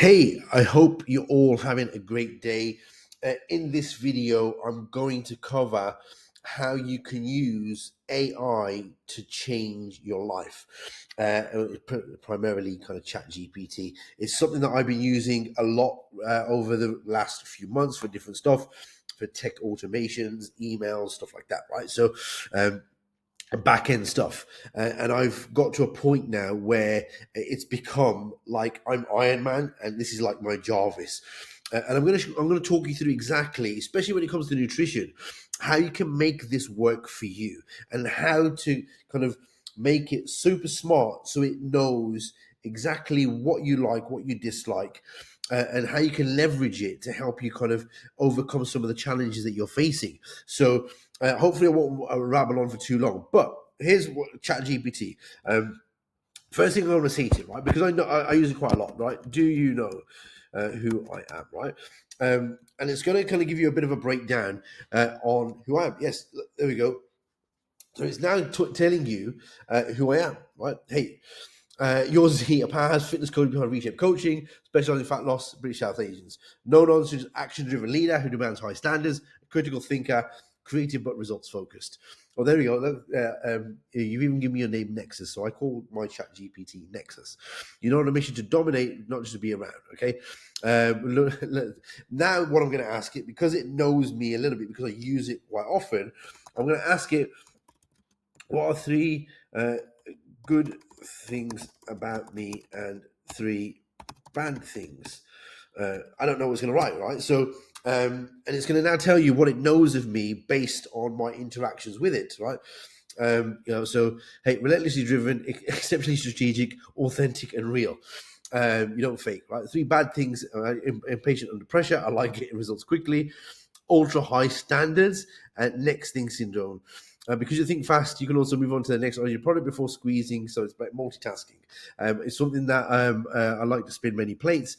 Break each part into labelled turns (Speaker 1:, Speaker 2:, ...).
Speaker 1: Hey, I hope you're all having a great day. In this video, I'm going to cover how you can use AI to change your life. Primarily kind of ChatGPT. It's something that I've been using a lot over the last few months for different stuff, for tech automations, emails, stuff like that, right? So, back end stuff, and I've got to a point now where it's become like I'm Iron Man and this is like my Jarvis. And I'm gonna talk you through exactly, especially when it comes to nutrition, how you can make this work for you and how to kind of make it super smart so it knows exactly what you like, what you dislike, and how you can leverage it to help you kind of overcome some of the challenges that you're facing. So hopefully, I won't rabble on for too long. But here's what ChatGPT. First thing I want to say to you, right? Because I know I use it quite a lot, right? Do you know who I am, right? And it's going to kind of give you a bit of a breakdown on who I am. Yes, there we go. So it's now telling you who I am, right? Hey, yours is a powerhouse fitness coach behind Reshape Coaching, specializing in fat loss, British South Asians. No nonsense, action driven leader who demands high standards, a critical thinker, creative but results focused. Well, there we go. You've even given me your name, Nexus. So I call my chat GPT Nexus. You're on a mission to dominate, not just to be around, okay? Now, what I'm going to ask it, because it knows me a little bit, because I use it quite often, I'm going to ask it, what are three good things about me and three bad things? I don't know what's going to write, right? So, and it's going to now tell you what it knows of me based on my interactions with it, right? So hey, relentlessly driven, exceptionally strategic, authentic, and real. You don't fake, right? Three bad things: impatient under pressure. I like getting results quickly. Ultra high standards, and next thing syndrome. Because you think fast, you can also move on to the next on your product before squeezing. So it's like multitasking. It's something that I like to spin many plates.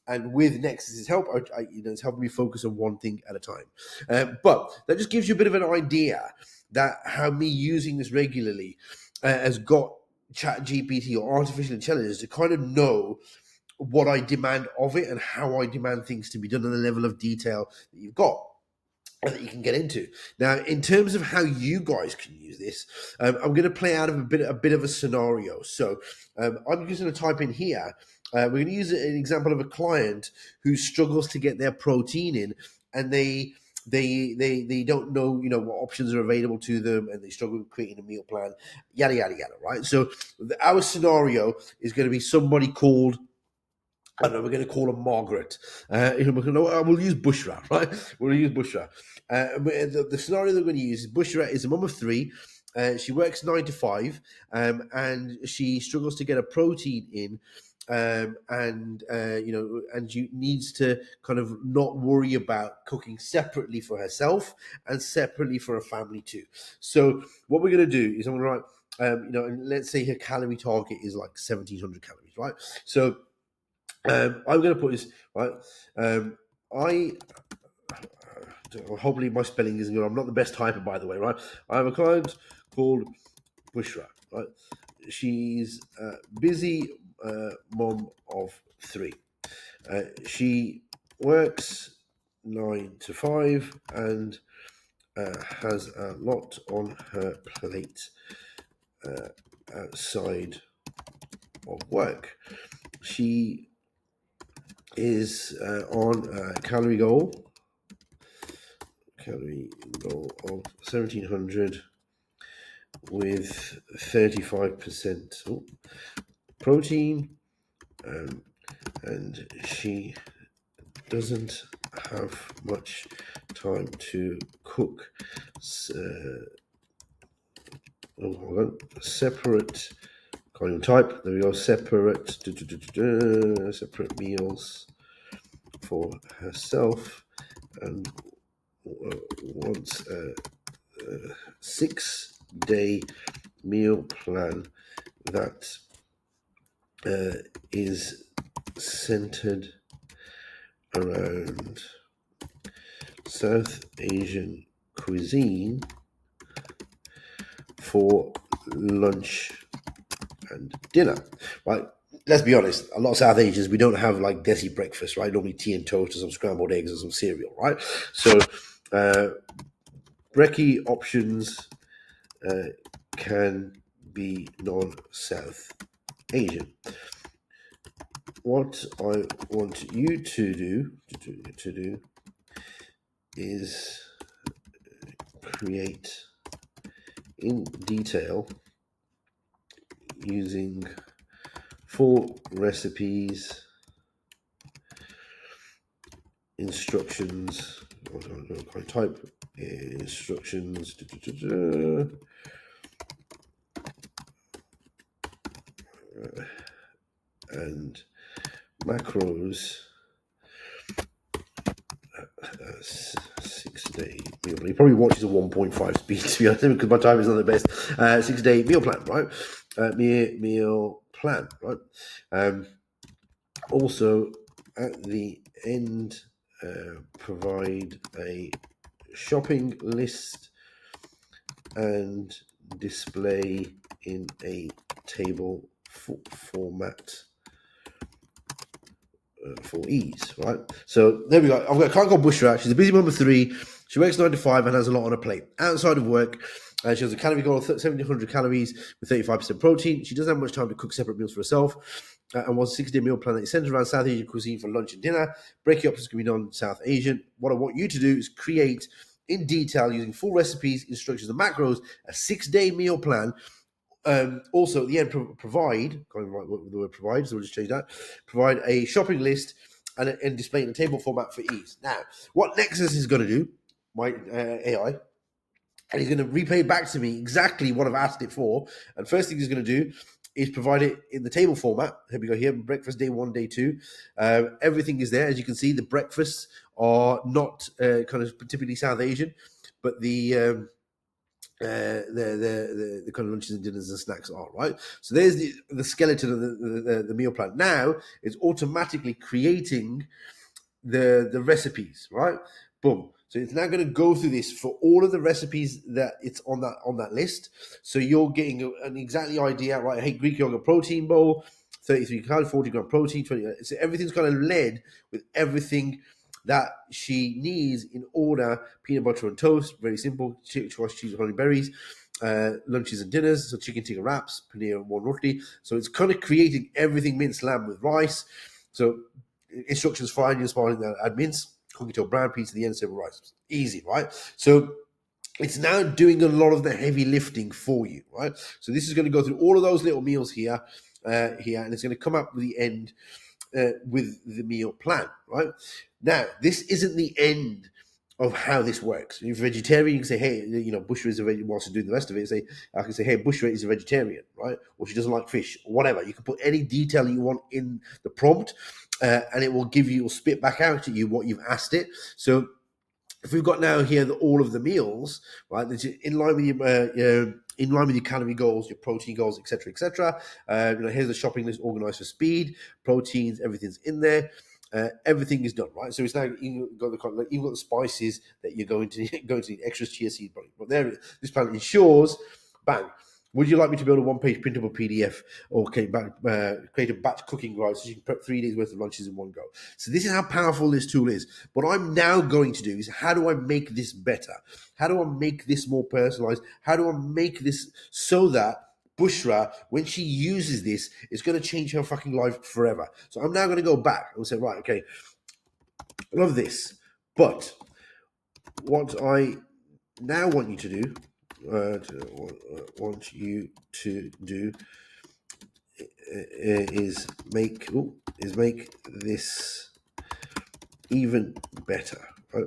Speaker 1: And with Nexus's help, it's helping me focus on one thing at a time. But that just gives you a bit of an idea that how me using this regularly has got Chat GPT or artificial intelligence to kind of know what I demand of it and how I demand things to be done and the level of detail that you've got that you can get into. Now, in terms of how you guys can use this, I'm going to play out of a bit of a scenario. So I'm just going to type in here. We're going to use an example of a client who struggles to get their protein in, and they don't know what options are available to them, and they struggle with creating a meal plan, yada yada yada. Right. So our scenario is going to be somebody called, I don't know, we're going to call her Margaret. We'll use Bushra, right? We'll use Bushra. The scenario that we're going to use is Bushra is a mum of three. She works 9 to 5, and she struggles to get a protein in, and she needs to kind of not worry about cooking separately for herself and separately for her family too. So what we're going to do is I'm going to write, and let's say her calorie target is like 1,700 calories, right? So I'm going to put this right. I hopefully my spelling isn't good. I'm not the best typer, by the way, right? I have a client called Bushra, right? She's a busy mom of three. She works 9 to 5 and has a lot on her plate outside of work. She is on a calorie goal of 1,700 with 35% protein, and she doesn't have much time to cook. Hold on. Separate, can't even type. There we go. Separate meals for herself, and wants a 6-day meal plan that is centered around South Asian cuisine for lunch and dinner. Right. let's be honest, a lot of South Asians, we don't have like desi breakfast, right? Normally tea and toast or some scrambled eggs or some cereal, right? So, brekkie options can be non-South Asian. What I want you to do is create in detail using full recipes, instructions. I type instructions and macros. 6-day meal plan. He probably watches a 1.5 speed, to be honest, because my time is not the best. 6-day meal plan, right? Meal plan, right? Also, at the end, provide a shopping list and display in a table format for ease, right? So there we go. I've got a client called Bushra. She's a busy mum of 3. She works 9 to 5 and has a lot on her plate. Outside of work, she has a calorie goal of 1,700 calories with 35% protein. She doesn't have much time to cook separate meals for herself. And wants a 6-day meal plan that is centered around South Asian cuisine for lunch and dinner. Brekkie options can be non-South Asian. What I want you to do is create in detail using full recipes, instructions, and macros a 6-day meal plan. Also, at the end, provide, can't even write the word provide, so we'll just change that. Provide a shopping list and display it in a table format for ease. Now, what Nexus is going to do, my AI, and he's going to replay back to me exactly what I've asked it for. And first thing he's going to do is provide it in the table format. Here we go here, breakfast day 1, day 2. Everything is there. As you can see, the breakfasts are not kind of typically South Asian, but the kind of lunches and dinners and snacks are, right? So there's the skeleton of the meal plan. Now it's automatically creating the recipes, right? Boom. So it's now going to go through this for all of the recipes that it's on that list. So you're getting an exactly idea, right? Hey, Greek yogurt protein bowl, 33 calories, 40 gram protein, 20. So everything's kind of led with everything that she needs in order. Peanut butter and toast, very simple. Choice cheese, honey berries. Lunches and dinners, so chicken tikka wraps, paneer and one roti. So it's kind of creating everything minced lamb with rice. So instructions for onions, add mince, cooking to a brown piece at the end, several rice. Easy, right? So it's now doing a lot of the heavy lifting for you, right? So this is going to go through all of those little meals here, and it's going to come up with the end with the meal plan, right? Now, this isn't the end of how this works. If you're vegetarian, you can say, hey, Bushra is a vegetarian, wants to do the rest of it. I can say, hey, Bushra is a vegetarian, right? Or she doesn't like fish, or whatever. You can put any detail you want in the prompt, and it will spit back out at you what you've asked it. So if we've got now here all of the meals, right, that's in line with your calorie goals, your protein goals, etc., etc. Here's the shopping list organized for speed, proteins, everything's in there. Everything is done, right? So it's now you've got the spices that you're going to need, extra chia seed, but there this plan ensures, bang. Would you like me to build a one-page printable PDF or create a batch cooking guide so you can prep 3 days worth of lunches in one go? So this is how powerful this tool is. What I'm now going to do is, how do I make this better? How do I make this more personalized? How do I make this so that Bushra, when she uses this, it's going to change her fucking life forever? So I'm now going to go back and say, right, okay, I love this, but what I now want you to do, is make this even better. Right?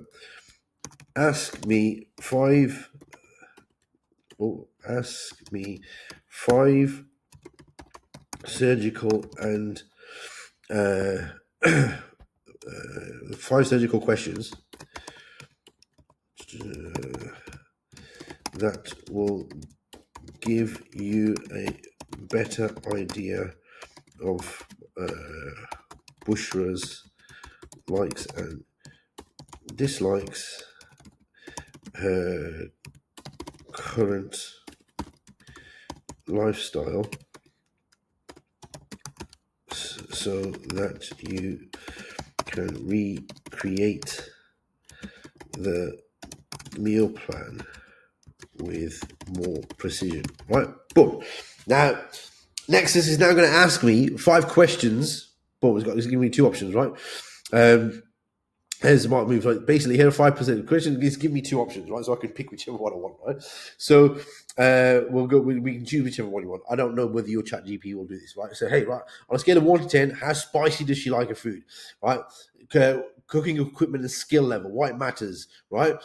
Speaker 1: Ask me five surgical and 5 surgical questions that will give you a better idea of Bushra's likes and dislikes, her current lifestyle, so that you can recreate the meal plan with more precision. Right? Boom. Now, Nexus is now going to ask me 5 questions. Boom, it's giving me 2 options, right? Here's the smart move. Like basically, here are 5% questions. Just give me 2 options, right? So I can pick whichever one I want, right? So we'll go. We can choose whichever one you want. I don't know whether your ChatGPT will do this, right? So hey, right, on a scale of 1 to 10, how spicy does she like her food, right? Cooking equipment and skill level, why it matters, right?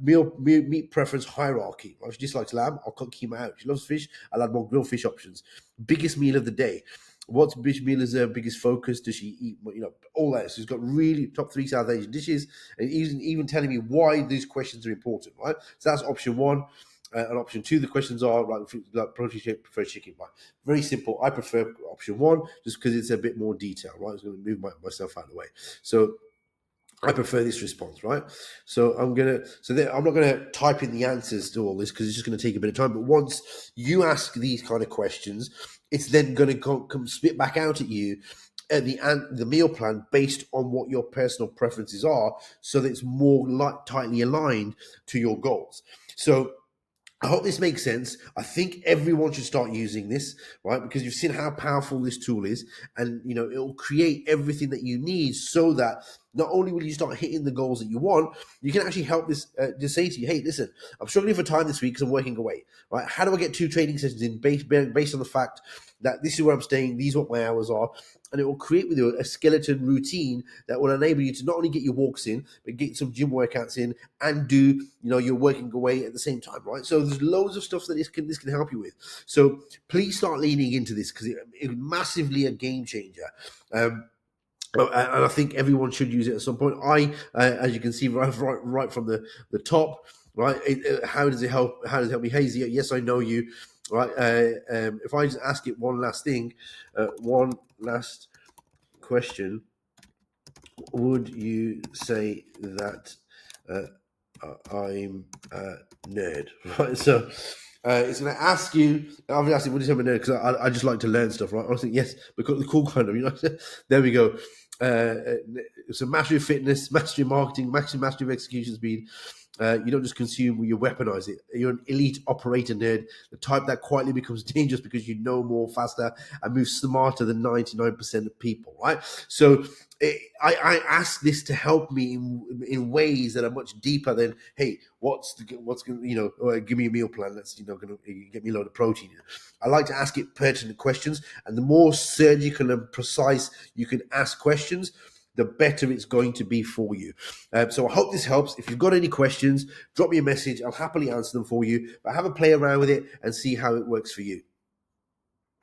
Speaker 1: Meat preference hierarchy. Right? If she dislikes lamb, I'll cook keema out. She loves fish, I'll add more grilled fish options. Biggest meal of the day. What meal is her biggest focus? Does she eat? All that. So she's got really top 3 South Asian dishes, and even telling me why these questions are important. Right. So that's option 1. And option 2, the questions are like protein shake, prefer chicken. Right. Very simple. I prefer option 1 just because it's a bit more detail. Right. I'm going to move myself out of the way. So I prefer this response, right? So I'm not gonna type in the answers to all this because it's just gonna take a bit of time. But once you ask these kind of questions, it's then gonna come spit back out at you at the meal plan based on what your personal preferences are, so that it's more tightly aligned to your goals. So I hope this makes sense. I think everyone should start using this, right? Because you've seen how powerful this tool is, and it'll create everything that you need, so that not only will you start hitting the goals that you want, you can actually help this. Just say to you, "Hey, listen, I'm struggling for time this week because I'm working away. Right? How do I get 2 training sessions in based on the fact that this is where I'm staying, these are what my hours are?" And it will create with you a skeleton routine that will enable you to not only get your walks in, but get some gym workouts in and do your working away at the same time, right? So there's loads of stuff that this can help you with. So please start leaning into this because it's massively a game changer. And I think everyone should use it at some point. As you can see right from the top, right? How does it help? How does it help me, Hazy? Yes, I know you, right? If I just ask it one last thing, one last question, would you say that I'm a nerd? Right. So it's going to ask you. I'm going to ask you, would you say I'm a nerd? Because I just like to learn stuff, right? I think yes, because the cool kind of, there we go. So mastery of fitness, mastery of marketing, mastery of execution speed. You don't just consume, you weaponize it. You're an elite operator nerd, the type that quietly becomes dangerous because you know more faster and move smarter than 99% of people, right? So I ask this to help me in ways that are much deeper than, hey, what's going to, give me a meal plan that's going to get me a load of protein. I like to ask it pertinent questions, and the more surgical and precise you can ask questions, the better it's going to be for you. So I hope this helps. If you've got any questions, drop me a message. I'll happily answer them for you. But have a play around with it and see how it works for you.